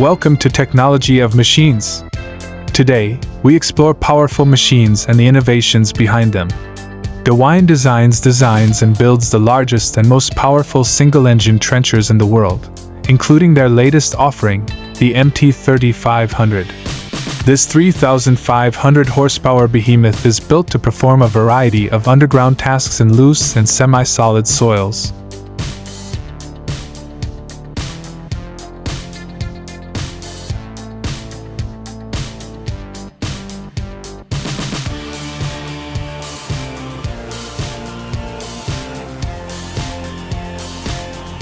Welcome to Technology of Machines. Today, we explore powerful machines and the innovations behind them. DeWine designs and builds the largest and most powerful single-engine trenchers in the world, including their latest offering, the MT3500. This 3,500 horsepower behemoth is built to perform a variety of underground tasks in loose and semi-solid soils.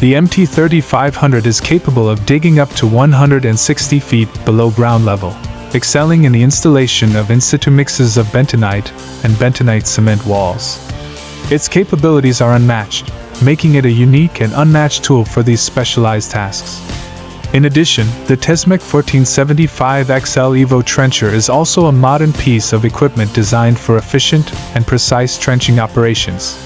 The MT3500 is capable of digging up to 160 feet below ground level, excelling in the installation of in-situ mixes of bentonite and bentonite cement walls. Its capabilities are unmatched, making it a unique and unmatched tool for these specialized tasks. In addition, the Tesmec 1475XL Evo Trencher is also a modern piece of equipment designed for efficient and precise trenching operations.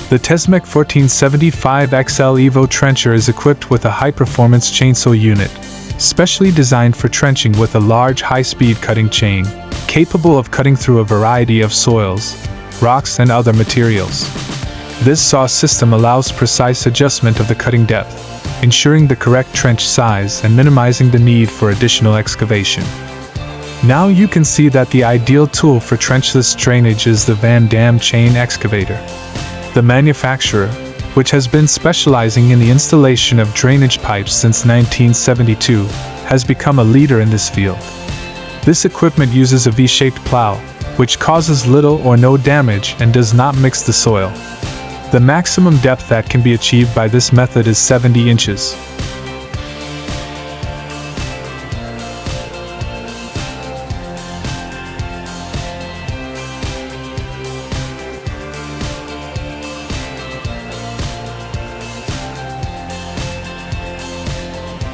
The Tesmec 1475XL Evo Trencher is equipped with a high-performance chainsaw unit, specially designed for trenching with a large high-speed cutting chain, capable of cutting through a variety of soils, rocks and other materials. This saw system allows precise adjustment of the cutting depth, ensuring the correct trench size and minimizing the need for additional excavation. Now you can see that the ideal tool for trenchless drainage is the Van Dam chain excavator. The manufacturer, which has been specializing in the installation of drainage pipes since 1972, has become a leader in this field. This equipment uses a V-shaped plow, which causes little or no damage and does not mix the soil. The maximum depth that can be achieved by this method is 70 inches.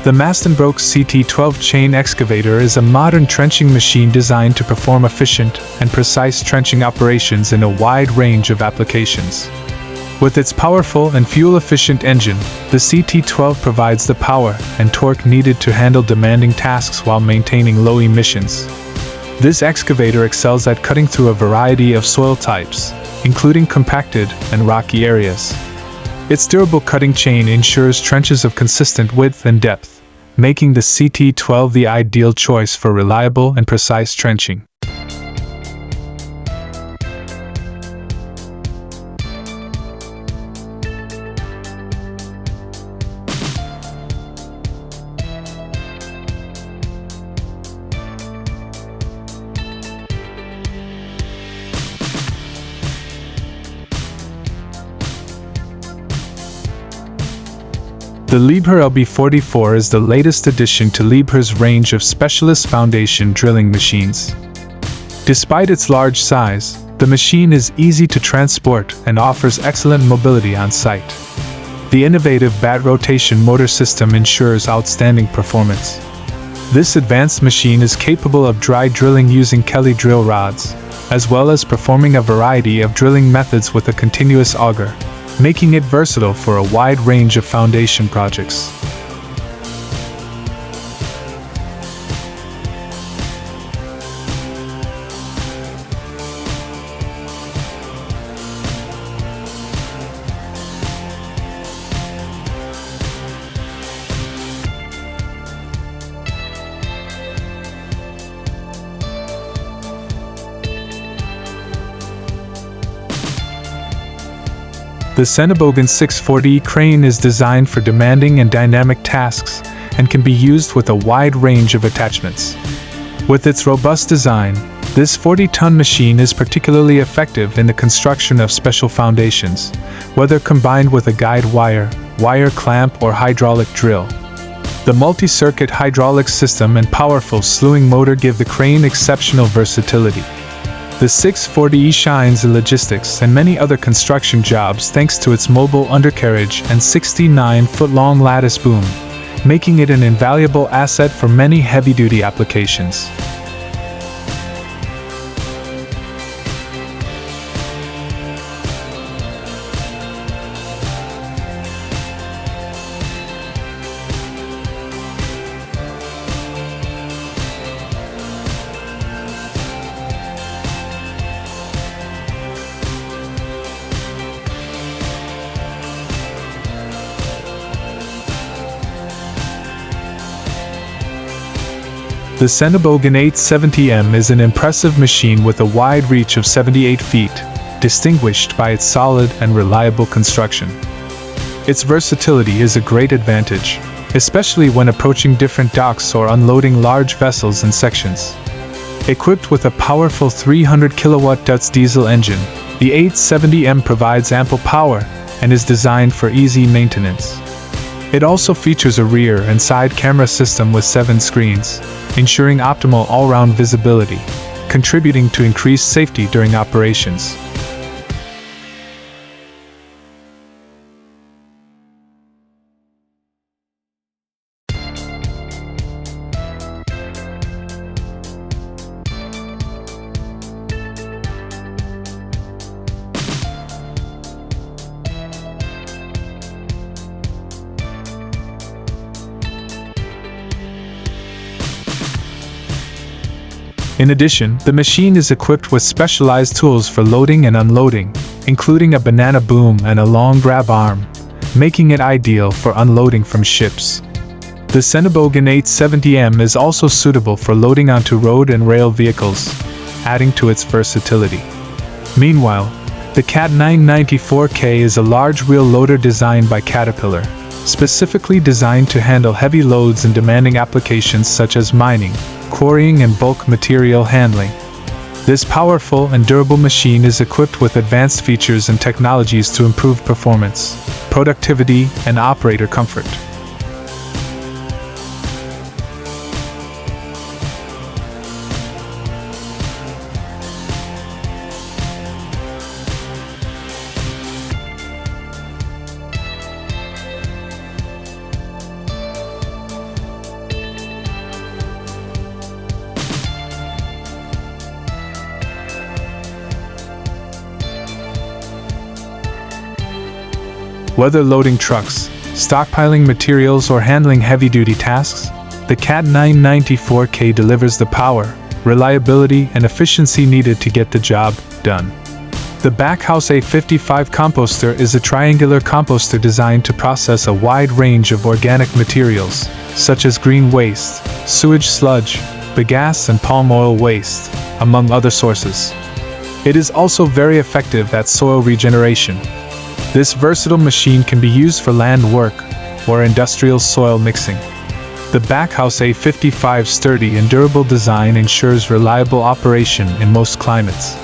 The Mastenbroek CT12 chain excavator is a modern trenching machine designed to perform efficient and precise trenching operations in a wide range of applications. With its powerful and fuel-efficient engine, the CT12 provides the power and torque needed to handle demanding tasks while maintaining low emissions. This excavator excels at cutting through a variety of soil types, including compacted and rocky areas. Its durable cutting chain ensures trenches of consistent width and depth, making the CT12 the ideal choice for reliable and precise trenching. The Liebherr LB44 is the latest addition to Liebherr's range of specialist foundation drilling machines. Despite its large size, the machine is easy to transport and offers excellent mobility on site. The innovative bat rotation motor system ensures outstanding performance. This advanced machine is capable of dry drilling using Kelly drill rods, as well as performing a variety of drilling methods with a continuous auger, making it versatile for a wide range of foundation projects. The Senebogen 640 crane is designed for demanding and dynamic tasks and can be used with a wide range of attachments. With its robust design, this 40-ton machine is particularly effective in the construction of special foundations, whether combined with a guide wire, wire clamp or hydraulic drill. The multi-circuit hydraulic system and powerful slewing motor give the crane exceptional versatility. The 640E shines in logistics and many other construction jobs thanks to its mobile undercarriage and 69-foot-long lattice boom, making it an invaluable asset for many heavy-duty applications. The Senebogen 870M is an impressive machine with a wide reach of 78 feet, distinguished by its solid and reliable construction. Its versatility is a great advantage, especially when approaching different docks or unloading large vessels in sections. Equipped with a powerful 300 kilowatt Dutz diesel engine, the 870M provides ample power and is designed for easy maintenance. It also features a rear and side camera system with 7 screens, ensuring optimal all-round visibility, contributing to increased safety during operations. In addition, the machine is equipped with specialized tools for loading and unloading, including a banana boom and a long grab arm, making it ideal for unloading from ships. The Senebogen 870M is also suitable for loading onto road and rail vehicles, adding to its versatility. Meanwhile, the CAT 994K is a large wheel loader designed by Caterpillar, specifically designed to handle heavy loads in demanding applications such as mining, quarrying and bulk material handling. This powerful and durable machine is equipped with advanced features and technologies to improve performance, productivity, and operator comfort. Whether loading trucks, stockpiling materials, or handling heavy-duty tasks, the CAT 994K delivers the power, reliability, and efficiency needed to get the job done. The Backhouse A55 composter is a triangular composter designed to process a wide range of organic materials, such as green waste, sewage sludge, bagasse, and palm oil waste, among other sources. It is also very effective at soil regeneration. This versatile machine can be used for land work or industrial soil mixing. The Backhouse A55's sturdy and durable design ensures reliable operation in most climates.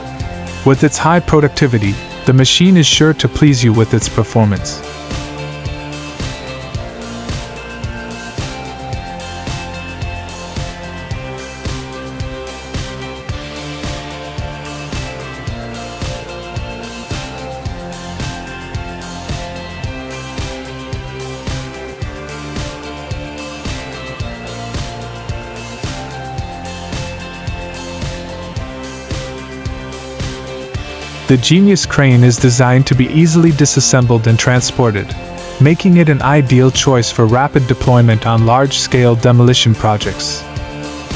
With its high productivity, the machine is sure to please you with its performance. The Genius crane is designed to be easily disassembled and transported, making it an ideal choice for rapid deployment on large-scale demolition projects.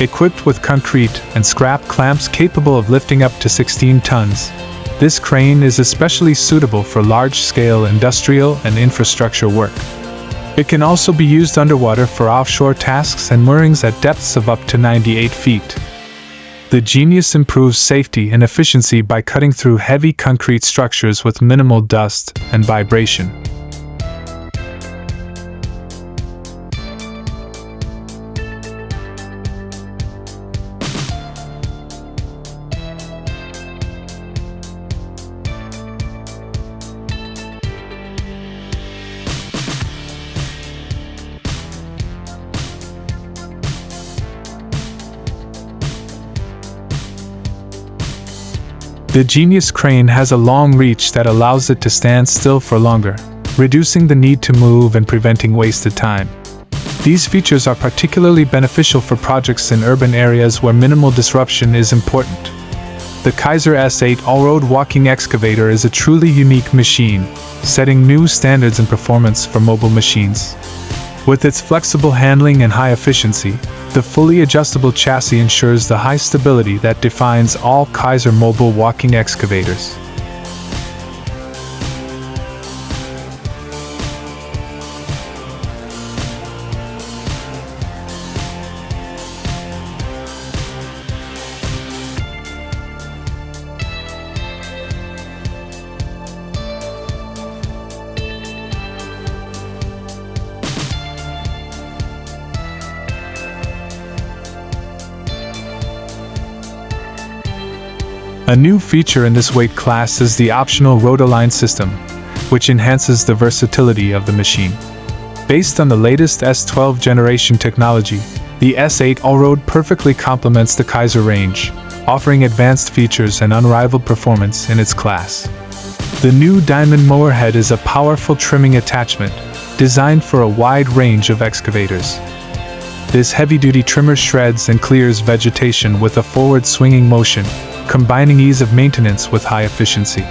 Equipped with concrete and scrap clamps capable of lifting up to 16 tons, this crane is especially suitable for large-scale industrial and infrastructure work. It can also be used underwater for offshore tasks and moorings at depths of up to 98 feet. The Genius improves safety and efficiency by cutting through heavy concrete structures with minimal dust and vibration. The Genius crane has a long reach that allows it to stand still for longer, reducing the need to move and preventing wasted time. These features are particularly beneficial for projects in urban areas where minimal disruption is important. The Kaiser S8 all-road walking excavator is a truly unique machine, setting new standards in performance for mobile machines. With its flexible handling and high efficiency, the fully adjustable chassis ensures the high stability that defines all Kaiser mobile walking excavators. A new feature in this weight class is the optional road-align system, which enhances the versatility of the machine. Based on the latest S12 generation technology, the S8 all-road perfectly complements the Kaiser range, offering advanced features and unrivaled performance in its class. The new diamond mower head is a powerful trimming attachment, designed for a wide range of excavators. This heavy-duty trimmer shreds and clears vegetation with a forward swinging motion, combining ease of maintenance with high efficiency.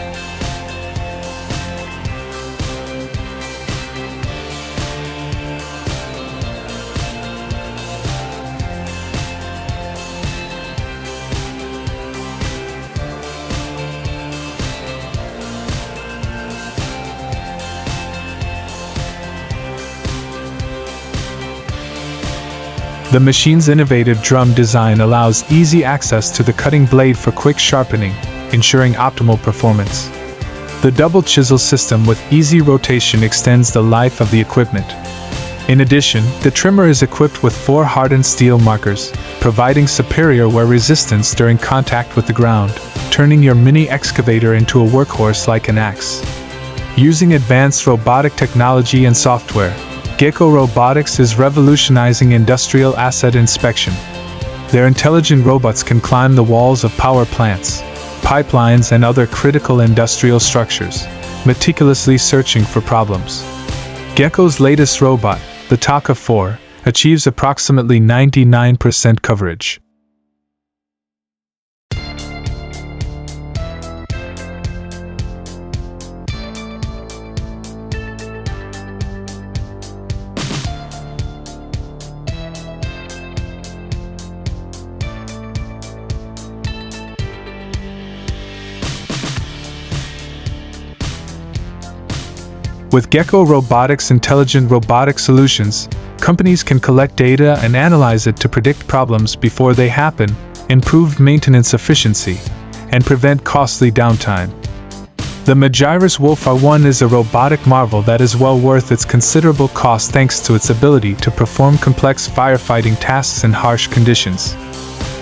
The machine's innovative drum design allows easy access to the cutting blade for quick sharpening, ensuring optimal performance. The double chisel system with easy rotation extends the life of the equipment. In addition, the trimmer is equipped with 4 hardened steel markers, providing superior wear resistance during contact with the ground, turning your mini excavator into a workhorse like an axe. Using advanced robotic technology and software, Gecko Robotics is revolutionizing industrial asset inspection. Their intelligent robots can climb the walls of power plants, pipelines, and other critical industrial structures, meticulously searching for problems. Gecko's latest robot, the Taka 4, achieves approximately 99% coverage. With Gecko Robotics' intelligent robotic solutions, companies can collect data and analyze it to predict problems before they happen, improve maintenance efficiency, and prevent costly downtime. The Magirus Wolf R1 is a robotic marvel that is well worth its considerable cost thanks to its ability to perform complex firefighting tasks in harsh conditions.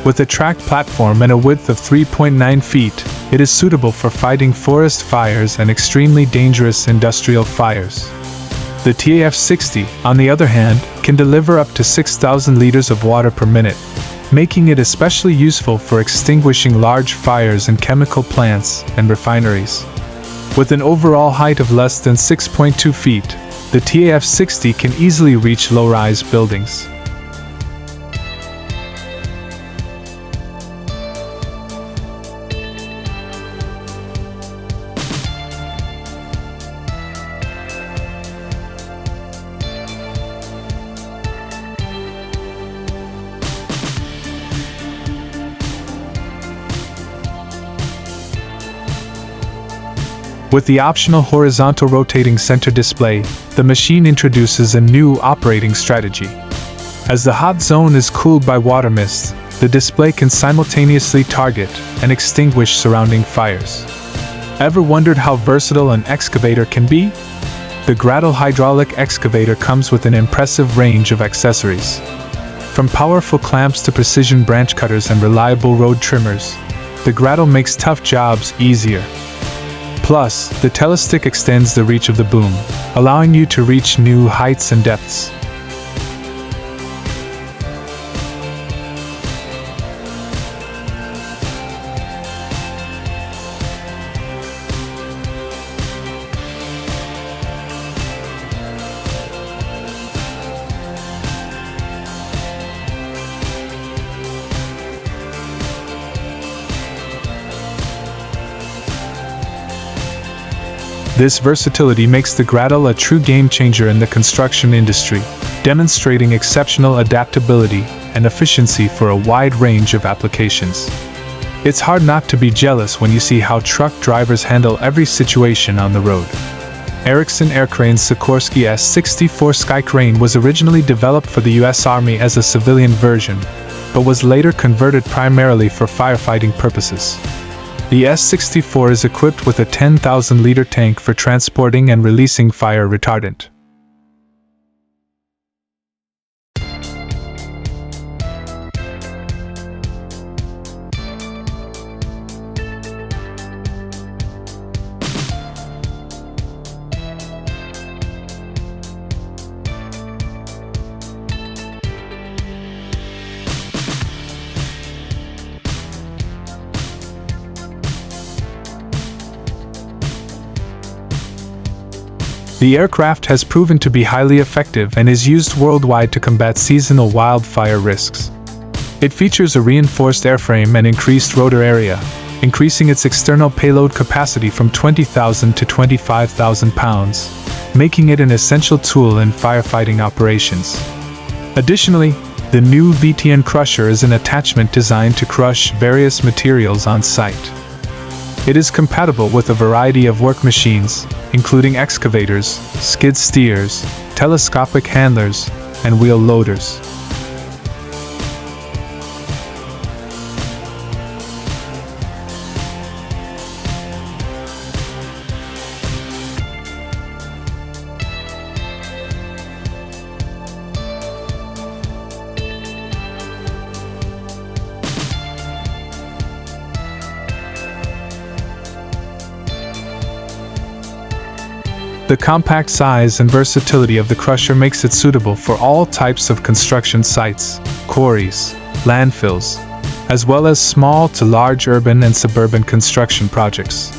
With a tracked platform and a width of 3.9 feet, it is suitable for fighting forest fires and extremely dangerous industrial fires. The TAF-60, on the other hand, can deliver up to 6,000 liters of water per minute, making it especially useful for extinguishing large fires in chemical plants and refineries. With an overall height of less than 6.2 feet, the TAF-60 can easily reach low-rise buildings. With the optional horizontal rotating center display, the machine introduces a new operating strategy. As the hot zone is cooled by water mist, the display can simultaneously target and extinguish surrounding fires. Ever wondered how versatile an excavator can be? The Grattle hydraulic excavator comes with an impressive range of accessories. From powerful clamps to precision branch cutters and reliable road trimmers, the Grattle makes tough jobs easier. Plus, the telestick extends the reach of the boom, allowing you to reach new heights and depths. This versatility makes the Gradle a true game-changer in the construction industry, demonstrating exceptional adaptability and efficiency for a wide range of applications. It's hard not to be jealous when you see how truck drivers handle every situation on the road. Ericsson Aircrane's Sikorsky S-64 Skycrane was originally developed for the U.S. Army as a civilian version, but was later converted primarily for firefighting purposes. The S-64 is equipped with a 10,000-liter tank for transporting and releasing fire retardant. The aircraft has proven to be highly effective and is used worldwide to combat seasonal wildfire risks. It features a reinforced airframe and increased rotor area, increasing its external payload capacity from 20,000 to 25,000 pounds, making it an essential tool in firefighting operations. Additionally, the new VTN crusher is an attachment designed to crush various materials on site. It is compatible with a variety of work machines, including excavators, skid steers, telescopic handlers, and wheel loaders. The compact size and versatility of the crusher makes it suitable for all types of construction sites, quarries, landfills, as well as small to large urban and suburban construction projects.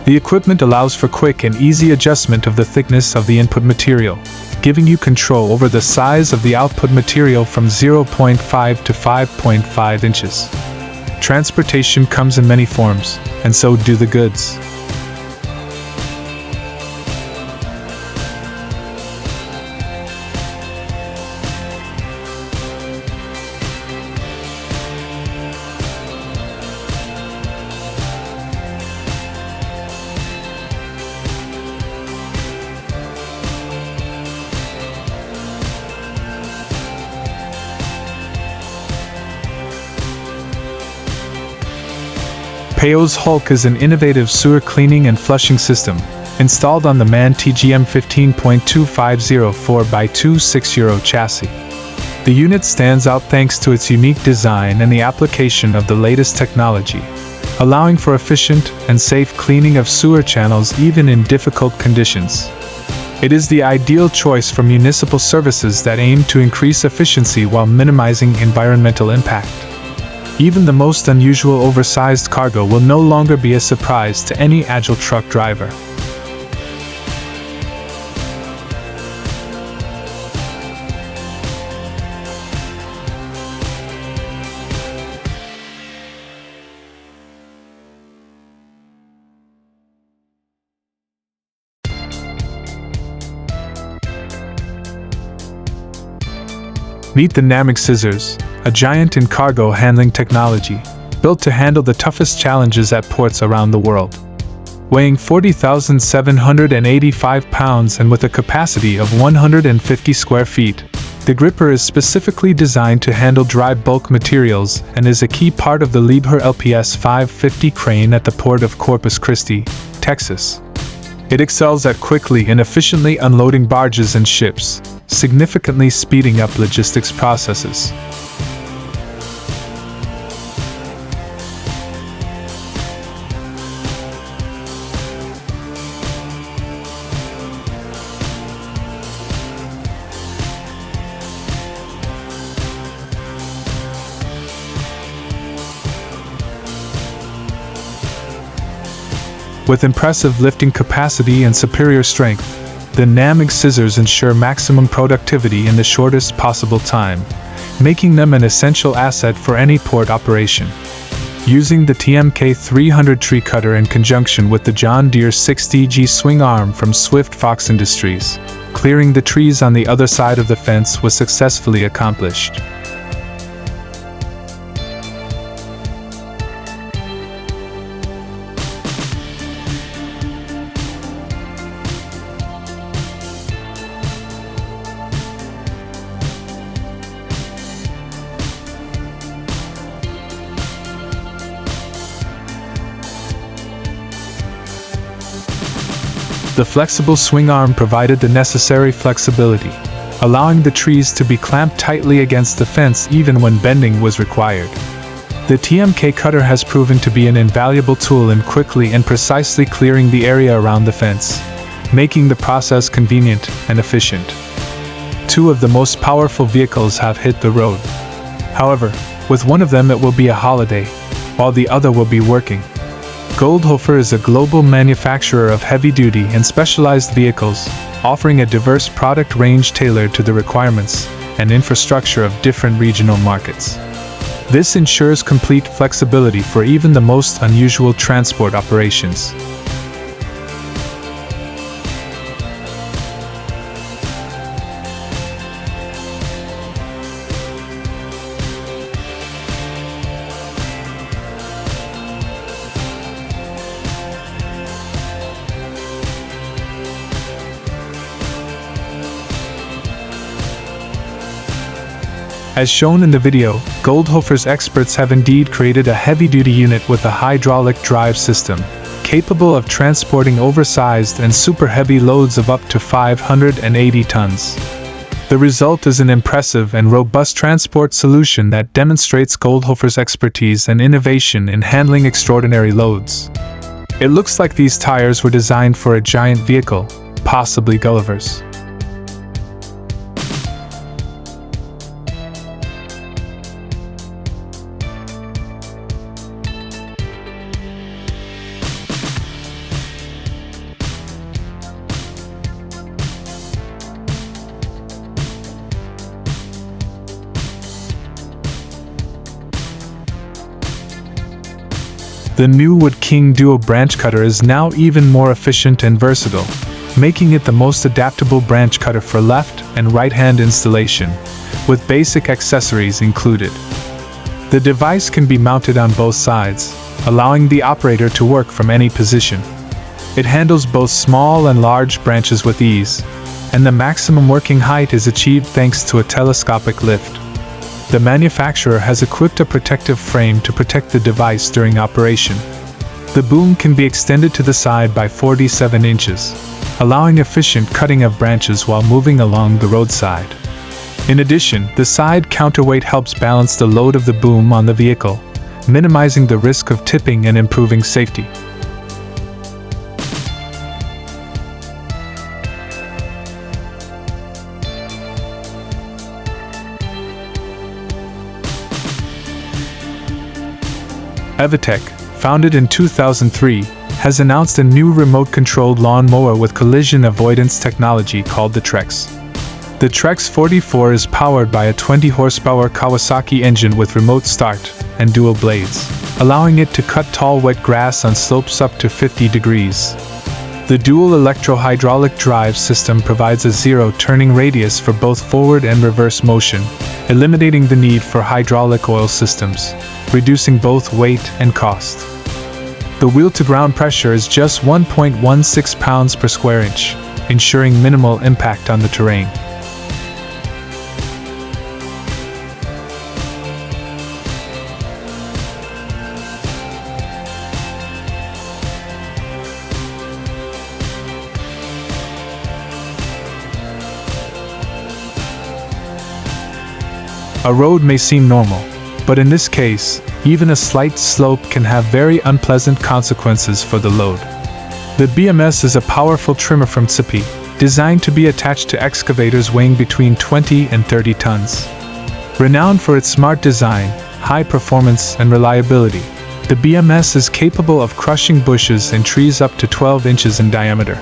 The equipment allows for quick and easy adjustment of the thickness of the input material, giving you control over the size of the output material from 0.5 to 5.5 inches. Transportation comes in many forms, and so do the goods. Peo's Hulk is an innovative sewer cleaning and flushing system, installed on the MAN TGM 15.250 4x260 chassis. The unit stands out thanks to its unique design and the application of the latest technology, allowing for efficient and safe cleaning of sewer channels even in difficult conditions. It is the ideal choice for municipal services that aim to increase efficiency while minimizing environmental impact. Even the most unusual oversized cargo will no longer be a surprise to any agile truck driver. Meet the Namig Scissors, a giant in cargo handling technology, built to handle the toughest challenges at ports around the world. Weighing 40,785 pounds and with a capacity of 150 square feet, the gripper is specifically designed to handle dry bulk materials and is a key part of the Liebherr LPS 550 crane at the port of Corpus Christi, Texas. It excels at quickly and efficiently unloading barges and ships, significantly speeding up logistics processes. With impressive lifting capacity and superior strength, the Namig scissors ensure maximum productivity in the shortest possible time, making them an essential asset for any port operation. using the TMK 300 tree cutter in conjunction with the John Deere 60G swing arm from Swift Fox Industries. Clearing the trees on the other side of the fence was successfully accomplished. The flexible swing arm provided the necessary flexibility, allowing the trees to be clamped tightly against the fence even when bending was required. The TMK cutter has proven to be an invaluable tool in quickly and precisely clearing the area around the fence, making the process convenient and efficient. Two of the most powerful vehicles have hit the road. However, with one of them it will be a holiday, while the other will be working. Goldhofer is a global manufacturer of heavy-duty and specialized vehicles, offering a diverse product range tailored to the requirements and infrastructure of different regional markets. This ensures complete flexibility for even the most unusual transport operations. As shown in the video, Goldhofer's experts have indeed created a heavy-duty unit with a hydraulic drive system, capable of transporting oversized and super-heavy loads of up to 580 tons. The result is an impressive and robust transport solution that demonstrates Goldhofer's expertise and innovation in handling extraordinary loads. It looks like these tires were designed for a giant vehicle, possibly Gulliver's. The new Wood King Duo branch cutter is now even more efficient and versatile, making it the most adaptable branch cutter for left and right-hand installation, with basic accessories included. The device can be mounted on both sides, allowing the operator to work from any position. It handles both small and large branches with ease, and the maximum working height is achieved thanks to a telescopic lift. The manufacturer has equipped a protective frame to protect the device during operation. The boom can be extended to the side by 47 inches, allowing efficient cutting of branches while moving along the roadside. In addition, the side counterweight helps balance the load of the boom on the vehicle, minimizing the risk of tipping and improving safety. Evitech, founded in 2003, has announced a new remote-controlled lawn mower with collision avoidance technology called the Trex. The Trex 44 is powered by a 20-horsepower Kawasaki engine with remote start and dual blades, allowing it to cut tall wet grass on slopes up to 50 degrees. The dual electro-hydraulic drive system provides a zero turning radius for both forward and reverse motion, eliminating the need for hydraulic oil systems, reducing both weight and cost. The wheel-to-ground pressure is just 1.16 pounds per square inch, ensuring minimal impact on the terrain. A road may seem normal, but in this case, even a slight slope can have very unpleasant consequences for the load. The BMS is a powerful trimmer from Tzipi, designed to be attached to excavators weighing between 20 and 30 tons. Renowned for its smart design, high performance, and reliability, the BMS is capable of crushing bushes and trees up to 12 inches in diameter.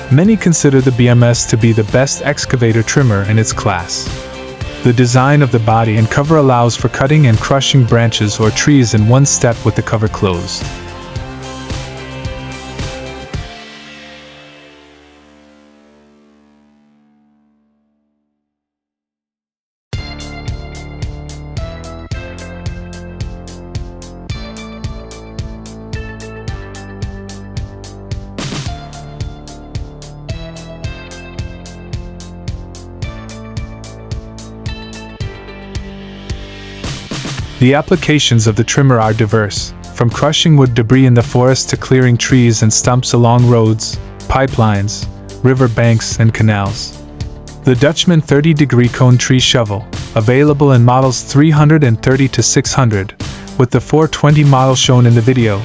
Many consider the BMS to be the best excavator trimmer in its class. The design of the body and cover allows for cutting and crushing branches or trees in one step with the cover closed. The applications of the trimmer are diverse, from crushing wood debris in the forest to clearing trees and stumps along roads, pipelines, river banks, and canals. The Dutchman 30-degree cone tree shovel, available in models 330 to 600, with the 420 model shown in the video,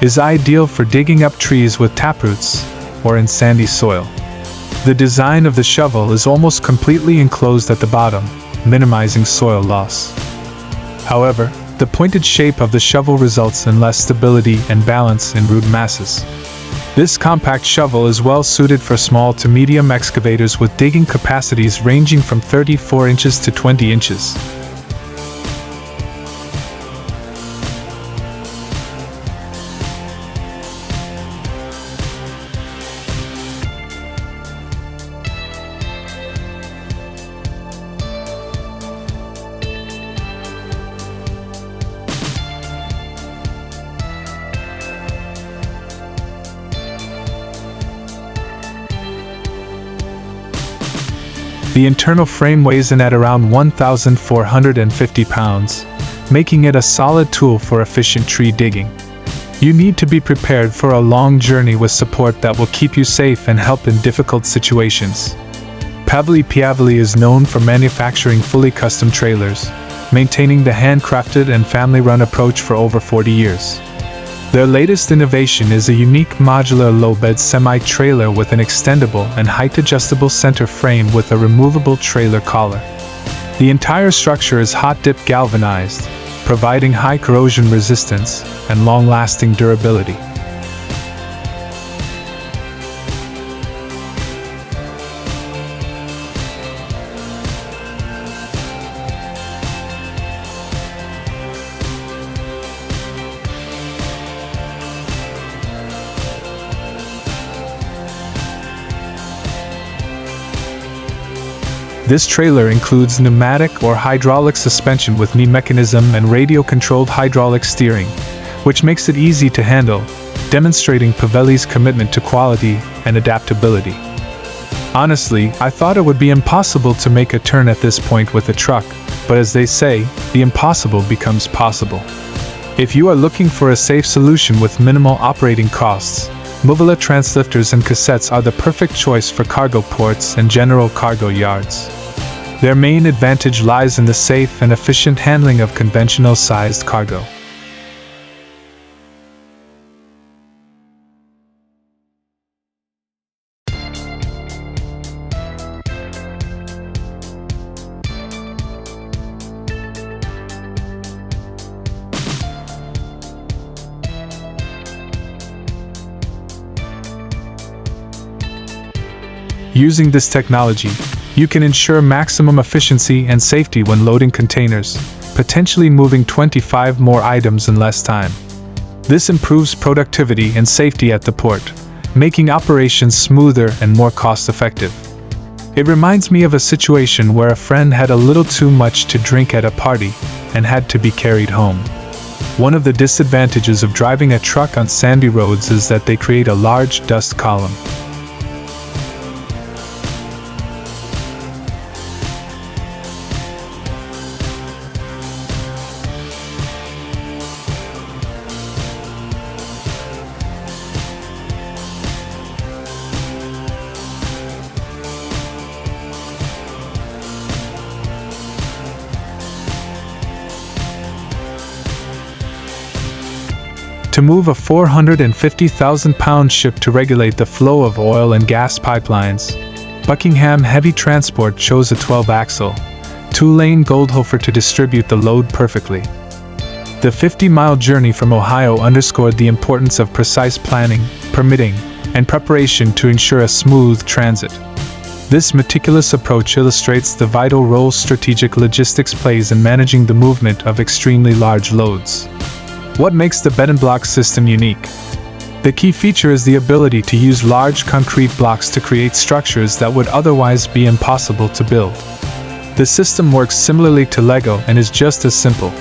is ideal for digging up trees with taproots or in sandy soil. The design of the shovel is almost completely enclosed at the bottom, minimizing soil loss. However, the pointed shape of the shovel results in less stability and balance in root masses. This compact shovel is well suited for small to medium excavators with digging capacities ranging from 34 inches to 20 inches. The internal frame weighs in at around 1,450 pounds, making it a solid tool for efficient tree digging. You need to be prepared for a long journey with support that will keep you safe and help in difficult situations. Pavely Piavely is known for manufacturing fully custom trailers, maintaining the handcrafted and family-run approach for over 40 years. Their latest innovation is a unique modular low-bed semi-trailer with an extendable and height-adjustable center frame with a removable trailer collar. The entire structure is hot-dip galvanized, providing high corrosion resistance and long-lasting durability. This trailer includes pneumatic or hydraulic suspension with knee mechanism and radio-controlled hydraulic steering, which makes it easy to handle, demonstrating Pavely's commitment to quality and adaptability. Honestly, I thought it would be impossible to make a turn at this point with a truck, but as they say, the impossible becomes possible. If you are looking for a safe solution with minimal operating costs, Movila translifters and cassettes are the perfect choice for cargo ports and general cargo yards. Their main advantage lies in the safe and efficient handling of conventional-sized cargo. Using this technology, you can ensure maximum efficiency and safety when loading containers, potentially moving 25 more items in less time. This improves productivity and safety at the port, making operations smoother and more cost-effective. It reminds me of a situation where a friend had a little too much to drink at a party and had to be carried home. One of the disadvantages of driving a truck on sandy roads is that they create a large dust column. To move a 450,000-pound ship to regulate the flow of oil and gas pipelines, Buckingham Heavy Transport chose a 12-axle, 2-lane Goldhofer to distribute the load perfectly. The 50-mile journey from Ohio underscored the importance of precise planning, permitting, and preparation to ensure a smooth transit. This meticulous approach illustrates the vital role strategic logistics plays in managing the movement of extremely large loads. What makes the bed and block system unique? The key feature is the ability to use large concrete blocks to create structures that would otherwise be impossible to build. The system works similarly to Lego and is just as simple.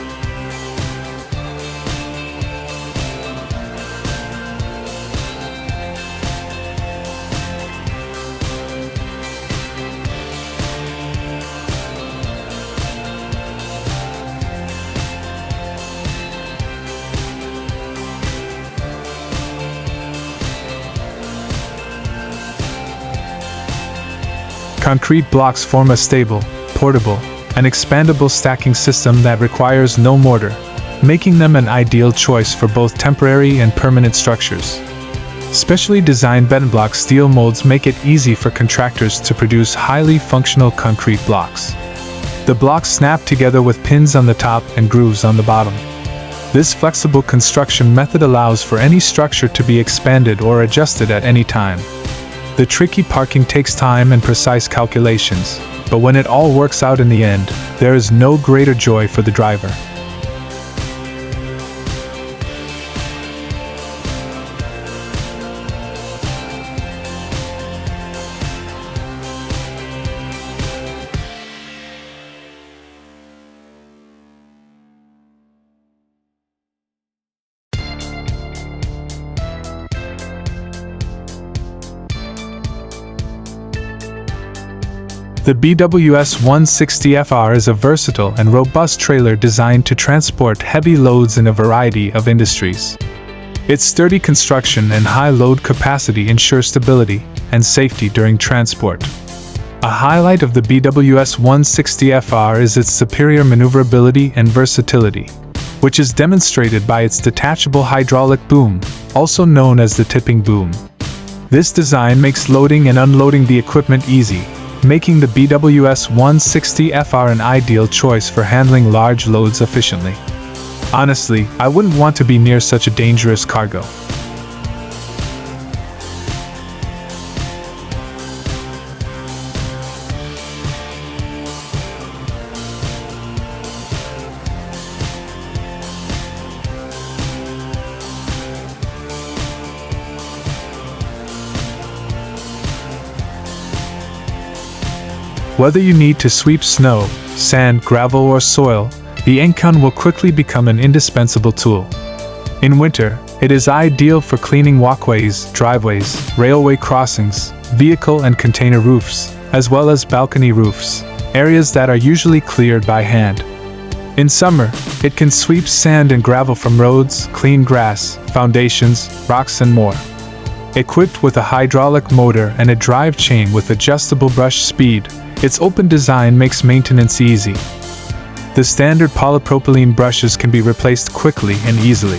Concrete blocks form a stable, portable, and expandable stacking system that requires no mortar, making them an ideal choice for both temporary and permanent structures. Specially designed bed and block steel molds make it easy for contractors to produce highly functional concrete blocks. The blocks snap together with pins on the top and grooves on the bottom. This flexible construction method allows for any structure to be expanded or adjusted at any time. The tricky parking takes time and precise calculations, but when it all works out in the end, there is no greater joy for the driver. The BWS 160FR is a versatile and robust trailer designed to transport heavy loads in a variety of industries. Its sturdy construction and high load capacity ensure stability and safety during transport. A highlight of the BWS 160FR is its superior maneuverability and versatility, which is demonstrated by its detachable hydraulic boom, also known as the tipping boom. This design makes loading and unloading the equipment easy, making the BWS 160FR an ideal choice for handling large loads efficiently. Honestly, I wouldn't want to be near such a dangerous cargo. Whether you need to sweep snow, sand, gravel, or soil, the Encon will quickly become an indispensable tool. In winter, it is ideal for cleaning walkways, driveways, railway crossings, vehicle and container roofs, as well as balcony roofs, areas that are usually cleared by hand. In summer, it can sweep sand and gravel from roads, clean grass, foundations, rocks, and more. Equipped with a hydraulic motor and a drive chain with adjustable brush speed, its open design makes maintenance easy. The standard polypropylene brushes can be replaced quickly and easily.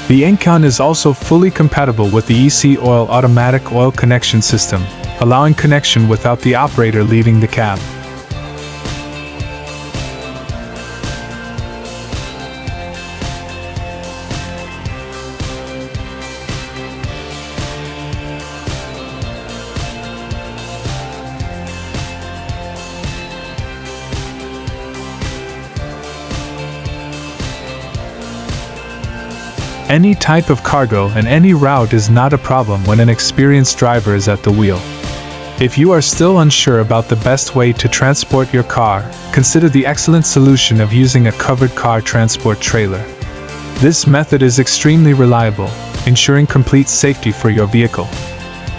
The Encon is also fully compatible with the EC Oil automatic oil connection system, allowing connection without the operator leaving the cab. Any type of cargo and any route is not a problem when an experienced driver is at the wheel. If you are still unsure about the best way to transport your car, consider the excellent solution of using a covered car transport trailer. This method is extremely reliable, ensuring complete safety for your vehicle.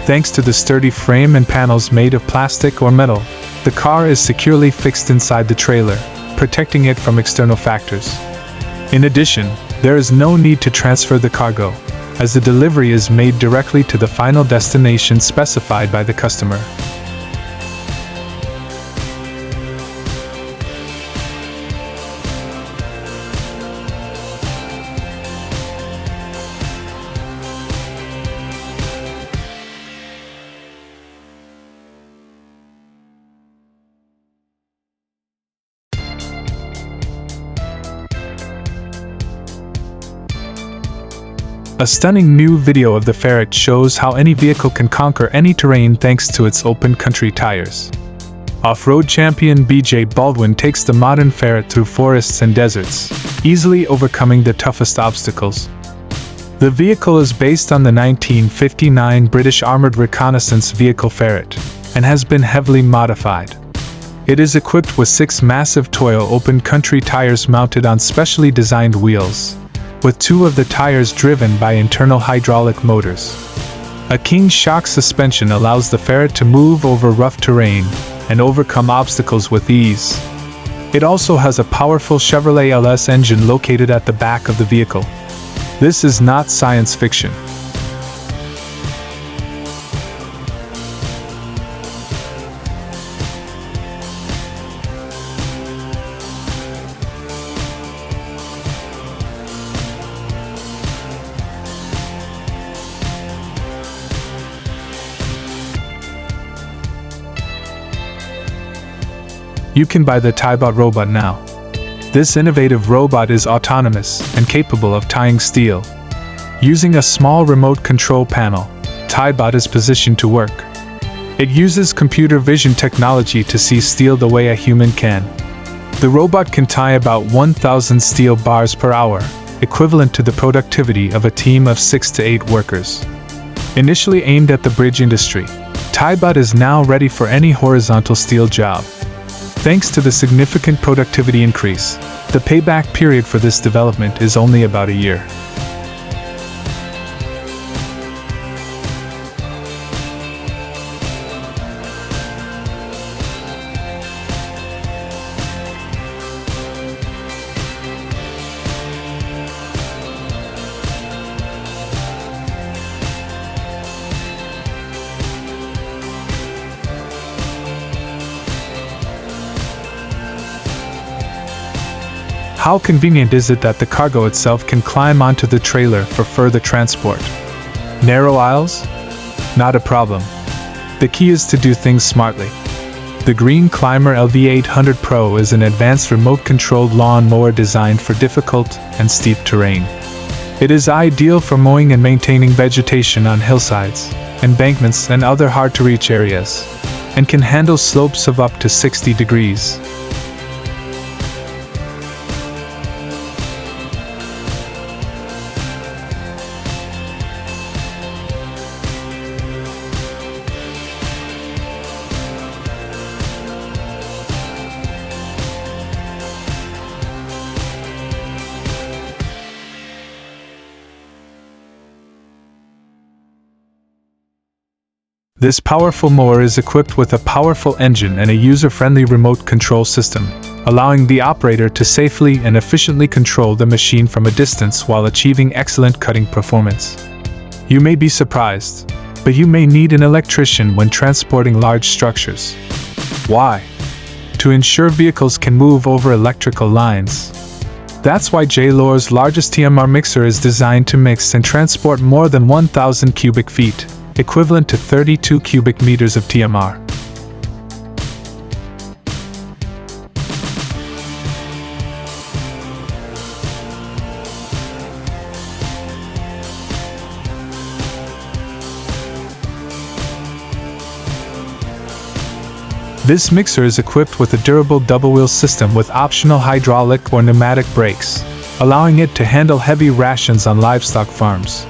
Thanks to the sturdy frame and panels made of plastic or metal, the car is securely fixed inside the trailer, protecting it from external factors. In addition, there is no need to transfer the cargo, as the delivery is made directly to the final destination specified by the customer. A stunning new video of the Ferret shows how any vehicle can conquer any terrain thanks to its open country tires. Off-road champion BJ Baldwin takes the modern Ferret through forests and deserts, easily overcoming the toughest obstacles. The vehicle is based on the 1959 British armored reconnaissance vehicle Ferret, and has been heavily modified. It is equipped with 6 massive Toyo open country tires mounted on specially designed wheels, with 2 of the tires driven by internal hydraulic motors. A King shock suspension allows the Ferret to move over rough terrain and overcome obstacles with ease. It also has a powerful Chevrolet LS engine located at the back of the vehicle. This is not science fiction. You can buy the TieBot robot now. This innovative robot is autonomous and capable of tying steel. Using a small remote control panel, TieBot is positioned to work. It uses computer vision technology to see steel the way a human can. The robot can tie about 1,000 steel bars per hour, equivalent to the productivity of a team of 6 to 8 workers. Initially aimed at the bridge industry, TieBot is now ready for any horizontal steel job. Thanks to the significant productivity increase, the payback period for this development is only about a year. How convenient is it that the cargo itself can climb onto the trailer for further transport? Narrow aisles? Not a problem. The key is to do things smartly. The Green Climber LV800 Pro is an advanced remote-controlled lawn mower designed for difficult and steep terrain. It is ideal for mowing and maintaining vegetation on hillsides, embankments, and other hard-to-reach areas, and can handle slopes of up to 60 degrees. This powerful mower is equipped with a powerful engine and a user-friendly remote control system, allowing the operator to safely and efficiently control the machine from a distance while achieving excellent cutting performance. You may be surprised, but you may need an electrician when transporting large structures. Why? To ensure vehicles can move over electrical lines. That's why JLOR's largest TMR mixer is designed to mix and transport more than 1,000 cubic feet, equivalent to 32 cubic meters of TMR. This mixer is equipped with a durable double-wheel system with optional hydraulic or pneumatic brakes, allowing it to handle heavy rations on livestock farms.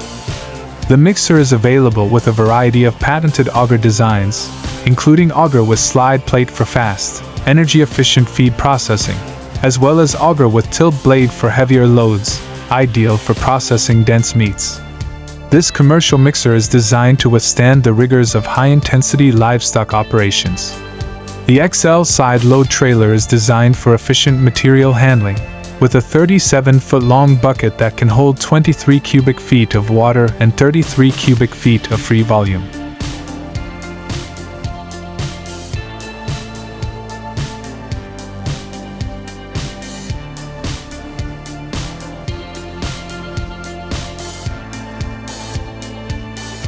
The mixer is available with a variety of patented auger designs, including auger with slide plate for fast, energy-efficient feed processing, as well as auger with tilt blade for heavier loads, ideal for processing dense meats. This commercial mixer is designed to withstand the rigors of high-intensity livestock operations. The XL side load trailer is designed for efficient material handling, with a 37-foot-long bucket that can hold 23 cubic feet of water and 33 cubic feet of free volume.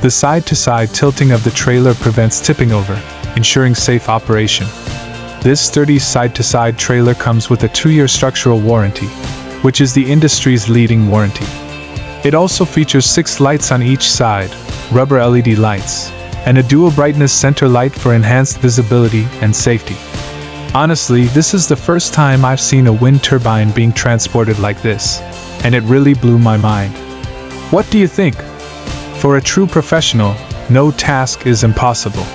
The side-to-side tilting of the trailer prevents tipping over, ensuring safe operation. This sturdy side-to-side trailer comes with a 2-year structural warranty, which is the industry's leading warranty. It also features 6 lights on each side, rubber LED lights, and a dual brightness center light for enhanced visibility and safety. Honestly, this is the first time I've seen a wind turbine being transported like this, and it really blew my mind. What do you think? For a true professional, no task is impossible.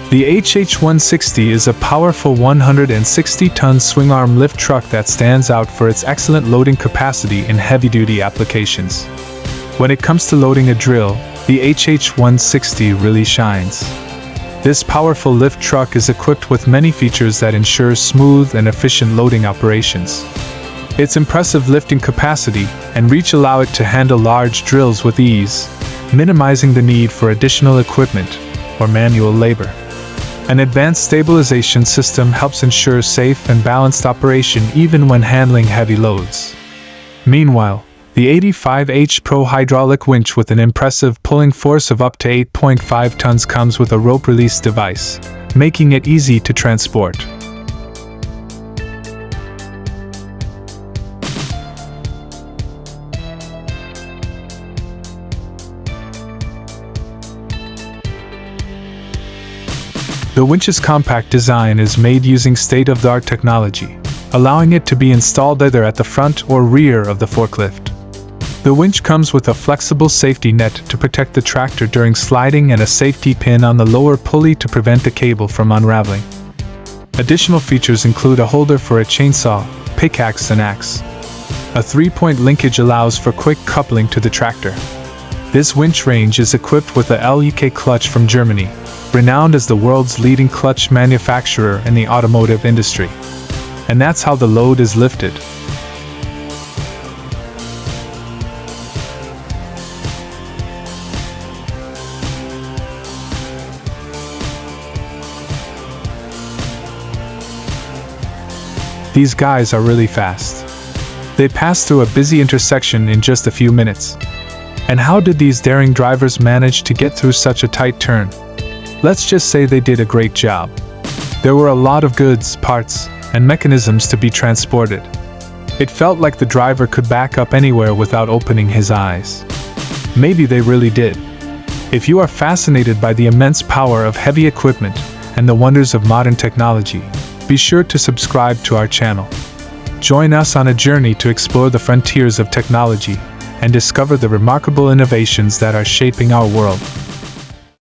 The HH160 is a powerful 160-ton swing-arm lift truck that stands out for its excellent loading capacity in heavy-duty applications. When it comes to loading a drill, the HH160 really shines. This powerful lift truck is equipped with many features that ensure smooth and efficient loading operations. Its impressive lifting capacity and reach allow it to handle large drills with ease, minimizing the need for additional equipment or manual labor. An advanced stabilization system helps ensure safe and balanced operation even when handling heavy loads. Meanwhile, the 85H Pro hydraulic winch with an impressive pulling force of up to 8.5 tons comes with a rope release device, making it easy to transport. The winch's compact design is made using state-of-the-art technology, allowing it to be installed either at the front or rear of the forklift. The winch comes with a flexible safety net to protect the tractor during sliding and a safety pin on the lower pulley to prevent the cable from unraveling. Additional features include a holder for a chainsaw, pickaxe and axe. A 3-point linkage allows for quick coupling to the tractor. This winch range is equipped with a LEK clutch from Germany, renowned as the world's leading clutch manufacturer in the automotive industry. And that's how the load is lifted. These guys are really fast. They pass through a busy intersection in just a few minutes. And how did these daring drivers manage to get through such a tight turn? Let's just say they did a great job. There were a lot of goods, parts, and mechanisms to be transported. It felt like the driver could back up anywhere without opening his eyes. Maybe they really did. If you are fascinated by the immense power of heavy equipment and the wonders of modern technology, be sure to subscribe to our channel. Join us on a journey to explore the frontiers of technology and discover the remarkable innovations that are shaping our world.